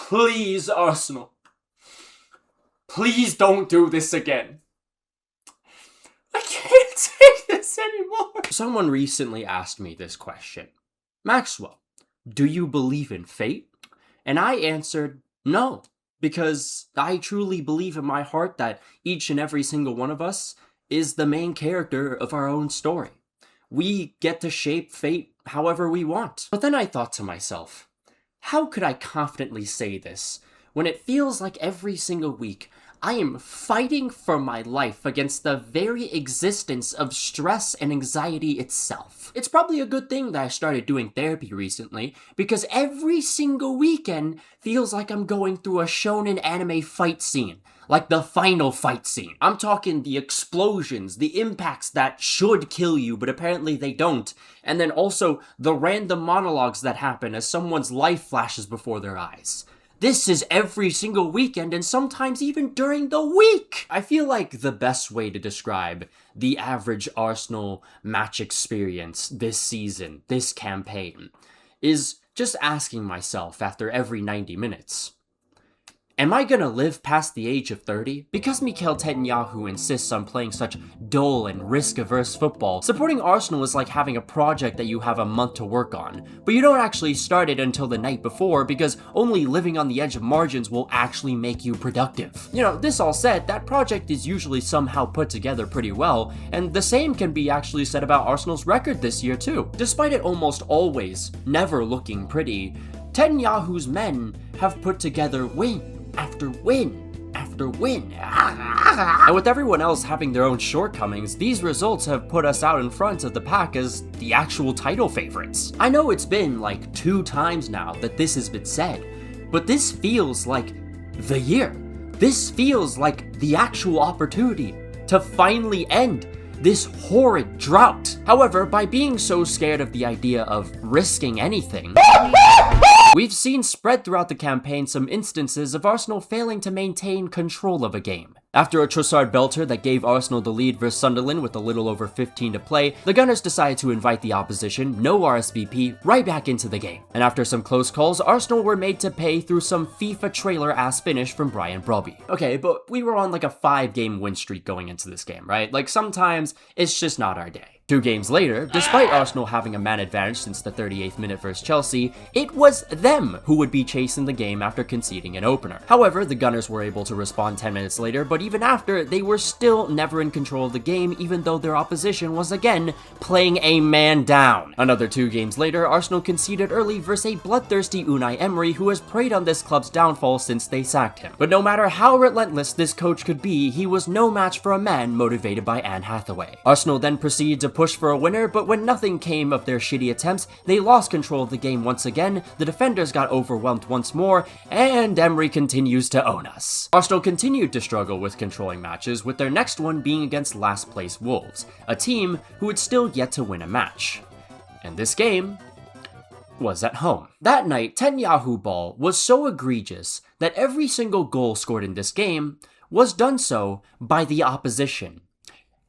Please, Arsenal. Please don't do this again. I can't take this anymore. Someone recently asked me this question. Maxwell, do you believe in fate? And I answered, no. Because I truly believe in my heart that each and every single one of us is the main character of our own story. We get to shape fate however we want. But then I thought to myself, how could I confidently say this when it feels like every single week I am fighting for my life against the very existence of stress and anxiety itself? It's probably a good thing that I started doing therapy recently, because every single weekend feels like I'm going through a shonen anime fight scene. Like the final fight scene. I'm talking the explosions, the impacts that should kill you, but apparently they don't. And then also the random monologues that happen as someone's life flashes before their eyes. This is every single weekend, and sometimes even during the week! I feel like the best way to describe the average Arsenal match experience this season, this campaign, is just asking myself after every 90 minutes, am I gonna live past the age of 30? Because Mikel Netanyahu insists on playing such dull and risk-averse football, supporting Arsenal is like having a project that you have a month to work on, but you don't actually start it until the night before, because only living on the edge of margins will actually make you productive. You know, this all said, that project is usually somehow put together pretty well, and the same can be actually said about Arsenal's record this year too. Despite it almost always never looking pretty, Netanyahu's men have put together win after win after win. And with everyone else having their own shortcomings, these results have put us out in front of the pack as the actual title favorites. I know it's been like 2 times now that this has been said, but this feels like the year. This feels like the actual opportunity to finally end this horrid drought. However, by being so scared of the idea of risking anything, we've seen spread throughout the campaign some instances of Arsenal failing to maintain control of a game. After a Trossard belter that gave Arsenal the lead versus Sunderland with a little over 15 to play, the Gunners decided to invite the opposition, no RSVP, right back into the game. And after some close calls, Arsenal were made to pay through some FIFA trailer-ass finish from Brian Brobby. Okay, but we were on like a 5-game win streak going into this game, right? Like sometimes it's just not our day. 2 games later, despite Arsenal having a man advantage since the 38th minute versus Chelsea, it was them who would be chasing the game after conceding an opener. However, the Gunners were able to respond 10 minutes later, but even after, they were still never in control of the game, even though their opposition was again playing a man down. Another 2 games later, Arsenal conceded early versus a bloodthirsty Unai Emery who has preyed on this club's downfall since they sacked him. But no matter how relentless this coach could be, he was no match for a man motivated by Anne Hathaway. Arsenal then proceeded to push for a winner, but when nothing came of their shitty attempts, they lost control of the game once again, the defenders got overwhelmed once more, and Emery continues to own us. Arsenal continued to struggle with controlling matches, with their next one being against last place Wolves, a team who had still yet to win a match. And this game was at home. That night, Netanyahu ball was so egregious that every single goal scored in this game was done so by the opposition.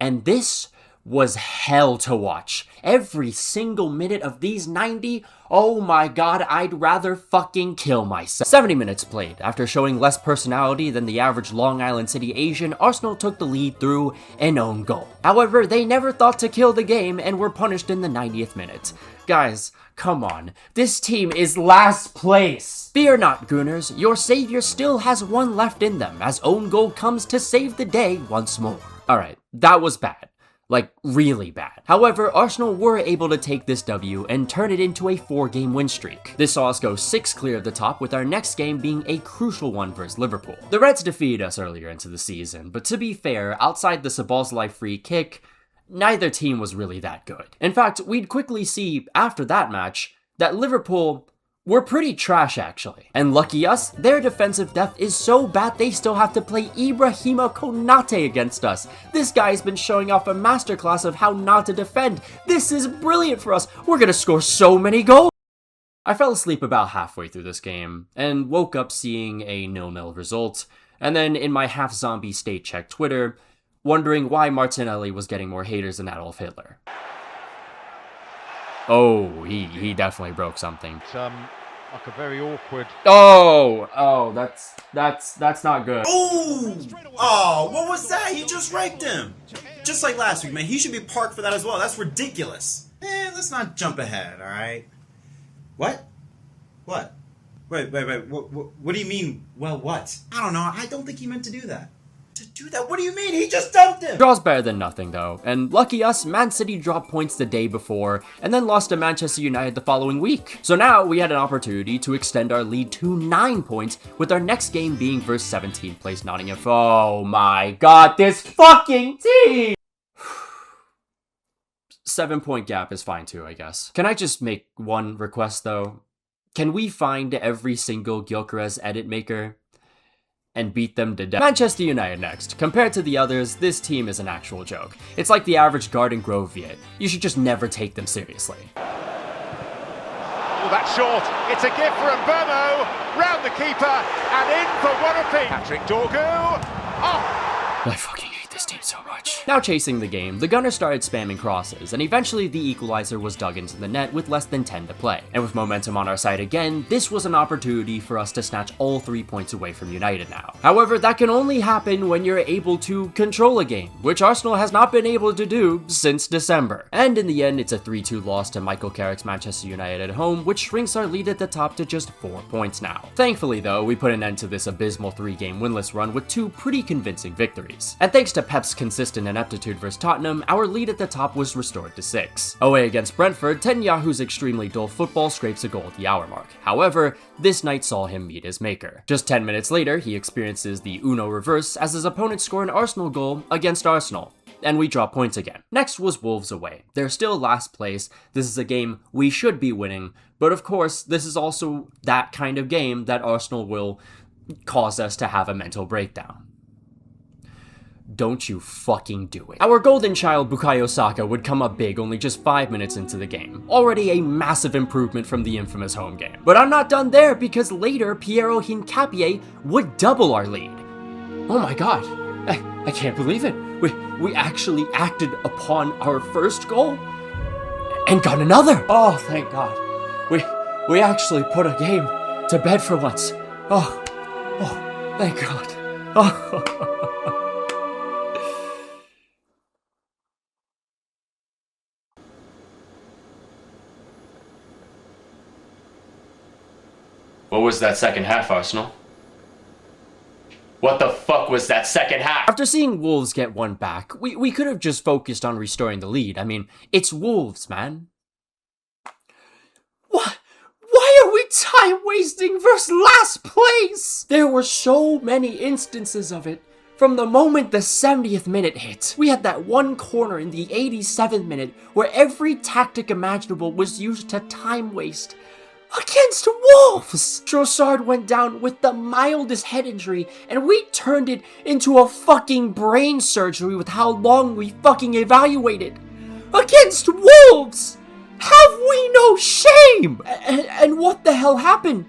And this was hell to watch. Every single minute of these 90, oh my god, I'd rather fucking kill myself. 70 minutes played. After showing less personality than the average Long Island City Asian, Arsenal took the lead through an own goal. However, they never thought to kill the game and were punished in the 90th minute. Guys, come on. This team is last place. Fear not, Gooners. Your savior still has one left in them, as own goal comes to save the day once more. Alright, that was bad. Like, really bad. However, Arsenal were able to take this W and turn it into a 4-game win streak. This saw us go 6 clear of the top, with our next game being a crucial one versus Liverpool. The Reds defeated us earlier into the season, but to be fair, outside the Szoboszlai free kick, neither team was really that good. In fact, we'd quickly see, after that match, that Liverpool were pretty trash actually. And lucky us, their defensive depth is so bad they still have to play Ibrahima Konate against us. This guy's been showing off a masterclass of how not to defend. This is brilliant for us. We're gonna score so many goals. I fell asleep about halfway through this game, and woke up seeing a 0-0 result, and then in my half-zombie state checked Twitter, wondering why Martinelli was getting more haters than Adolf Hitler. Oh, he definitely broke something. Like a very awkward. Oh, that's not good. Oh, what was that? He just raped him. Just like last week, man. He should be parked for that as well. That's ridiculous. Let's not jump ahead, all right? What? What? Wait. What do you mean, well, what? I don't know. I don't think he meant to do that. To do that? What do you mean? He just dumped him! Draw's better than nothing, though. And lucky us, Man City dropped points the day before, and then lost to Manchester United the following week. So now we had an opportunity to extend our lead to 9 points, with our next game being versus 17th place Nottingham. Oh my god, this fucking team! 7-point gap is fine too, I guess. Can I just make one request, though? Can we find every single Gyökeres edit maker and beat them to death? Manchester United next. Compared to the others, this team is an actual joke. It's like the average Garden Grove Viet. You should just never take them seriously. Oh, that's short. It's a gift for Mbomo. Round the keeper and in for one apiece. Patrick Dorgu. Oh! I fucking hate this team so much. Now chasing the game, the Gunners started spamming crosses, and eventually the equalizer was dug into the net with less than 10 to play. And with momentum on our side again, this was an opportunity for us to snatch all 3 points away from United now. However, that can only happen when you're able to control a game, which Arsenal has not been able to do since December. And in the end, it's a 3-2 loss to Michael Carrick's Manchester United at home, which shrinks our lead at the top to just 4 points now. Thankfully though, we put an end to this abysmal 3-game winless run with 2 pretty convincing victories. And thanks to Pep's consistent ineptitude versus Tottenham, our lead at the top was restored to 6. Away against Brentford, Netanyahu's extremely dull football scrapes a goal at the hour mark. However, this night saw him meet his maker. Just 10 minutes later, he experiences the Uno reverse as his opponent score an Arsenal goal against Arsenal. And we drop points again. Next was Wolves away. They're still last place. This is a game we should be winning, but of course, this is also that kind of game that Arsenal will cause us to have a mental breakdown. Don't you fucking do it. Our golden child Bukayo Saka would come up big only just 5 minutes into the game. Already a massive improvement from the infamous home game. But I'm not done there, because later Piero Hincapié would double our lead. Oh my god. I can't believe it. We actually acted upon our first goal and got another. Oh, thank god. We actually put a game to bed for once. Oh, thank god. Oh. What was that second half, Arsenal? What the fuck was that second half? After seeing Wolves get one back, we could have just focused on restoring the lead. I mean, it's Wolves, man. What? Why are we time wasting versus last place? There were so many instances of it. From the moment the 70th minute hit, we had that one corner in the 87th minute where every tactic imaginable was used to time waste. Against Wolves! Trossard went down with the mildest head injury, and we turned it into a fucking brain surgery with how long we fucking evaluated. Against Wolves! Have we no shame? And what the hell happened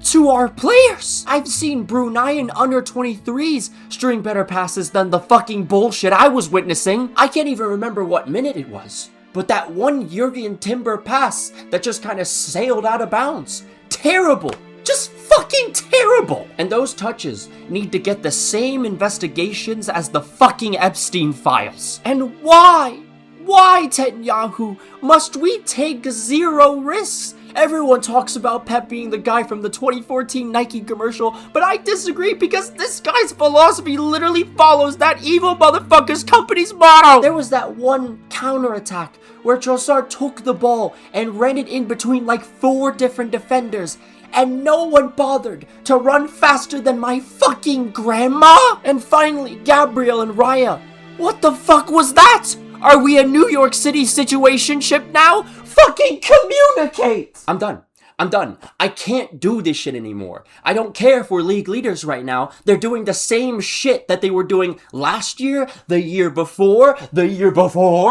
to our players? I've seen Bruneian under 23s string better passes than the fucking bullshit I was witnessing. I can't even remember what minute it was. But that one Jurgen Timber pass that just kind of sailed out of bounds. Terrible. Just fucking terrible. And those touches need to get the same investigations as the fucking Epstein files. And why? Why, Netanyahu, must we take 0 risks? Everyone talks about Pep being the guy from the 2014 Nike commercial, but I disagree because this guy's philosophy literally follows that evil motherfucker's company's motto. There was that one counterattack where Trossard took the ball and ran it in between like 4 different defenders, and no one bothered to run faster than my fucking grandma. And finally, Gabriel and Raya. What the fuck was that? Are we a New York City situationship now? Fucking communicate! I'm done. I can't do this shit anymore. I don't care if we're league leaders right now. They're doing the same shit that they were doing last year, the year before.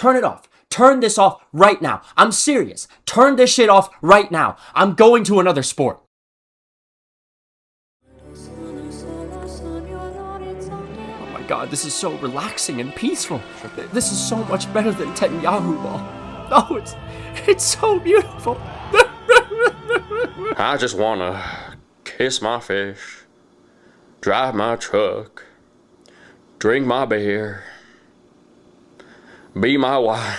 Turn it off. Turn this off right now. I'm serious. Turn this shit off right now. I'm going to another sport. God, this is so relaxing and peaceful. This is so much better than Netanyahu ball. Oh, it's so beautiful. I just wanna kiss my fish, drive my truck, drink my beer, be my wife.